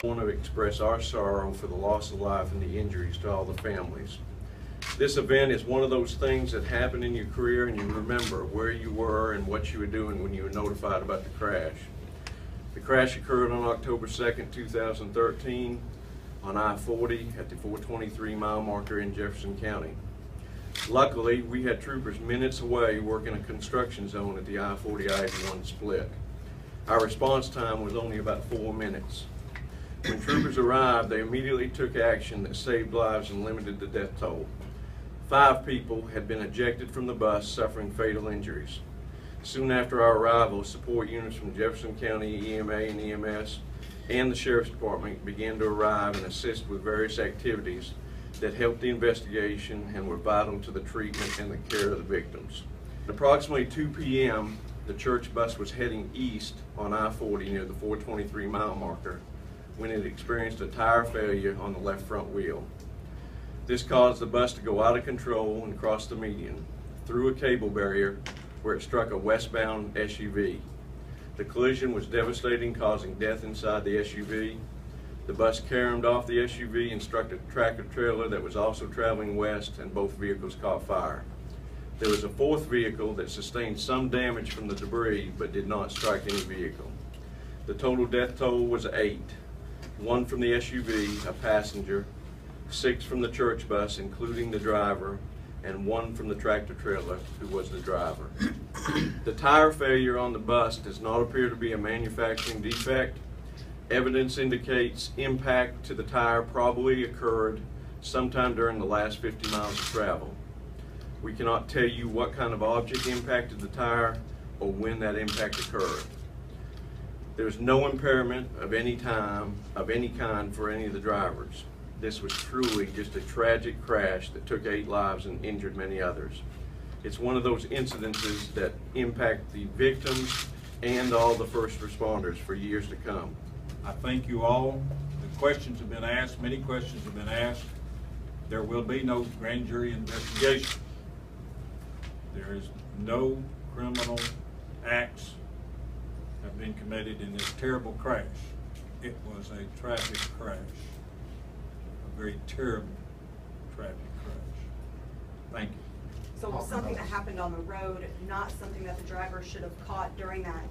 I want to express our sorrow for the loss of life and the injuries to all the families. This event is one of those things that happen in your career and you remember where you were and what you were doing when you were notified about the crash. The crash occurred on October 2nd, 2013 on I-40 at the 423 mile marker in Jefferson County. Luckily, we had troopers minutes away working a construction zone at the I-40 I-81 split. Our response time was only about 4 minutes. When troopers arrived, they immediately took action that saved lives and limited the death toll. 5 people had been ejected from the bus suffering fatal injuries. Soon after our arrival, support units from Jefferson County EMA and EMS and the Sheriff's Department began to arrive and assist with various activities that helped the investigation and were vital to the treatment and the care of the victims. At approximately 2 p.m., the church bus was heading east on I-40 near the 423 mile marker when it experienced a tire failure on the left front wheel. This caused the bus to go out of control and cross the median through a cable barrier where it struck a westbound SUV. The collision was devastating, causing death inside the SUV. The bus caromed off the SUV and struck a tractor trailer that was also traveling west, and both vehicles caught fire. There was a 4th vehicle that sustained some damage from the debris but did not strike any vehicle. The total death toll was 8. 1 from the SUV, a passenger, 6 from the church bus, including the driver, and 1 from the tractor trailer, who was the driver. The tire failure on the bus does not appear to be a manufacturing defect. Evidence indicates impact to the tire probably occurred sometime during the last 50 miles of travel. We cannot tell you what kind of object impacted the tire or when that impact occurred. There is no impairment of any kind for any of the drivers. This was truly just a tragic crash that took 8 lives and injured many others. It's one of those incidences that impact the victims and all the first responders for years to come. I thank you all. The questions have been asked, many questions have been asked. There will be no grand jury investigation. There is no criminal acts have been committed in this terrible crash. It was a tragic crash. A very terrible tragic crash. Thank you. So it was something that happened on the road, not something that the driver should have caught during that,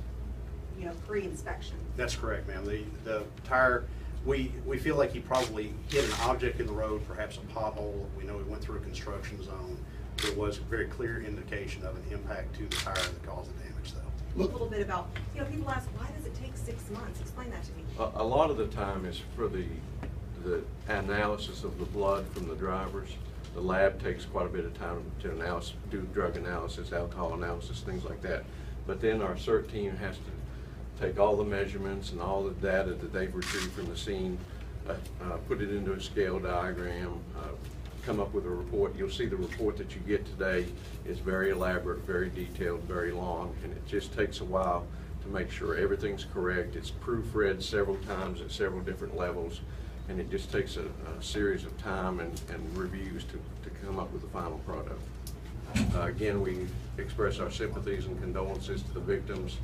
pre-inspection. That's correct, ma'am. The tire, we feel like he probably hit an object in the road, perhaps a pothole. We know he went through a construction zone. There was a very clear indication of an impact to the tire that caused the damage, though. A little bit about, people ask, why does it take 6 months? Explain that to me. A lot of the time is for the analysis of the blood from the drivers. The lab takes quite a bit of time to do drug analysis, alcohol analysis, things like that. But then our CERT team has to take all the measurements and all the data that they've retrieved from the scene, put it into a scale diagram, come up with a report. You'll see the report that you get today is very elaborate, very detailed, very long, and it just takes a while to make sure everything's correct. It's proofread several times at several different levels, and it just takes a series of time and reviews to come up with the final product. Again, we express our sympathies and condolences to the victims,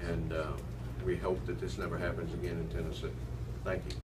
and we hope that this never happens again in Tennessee. Thank you.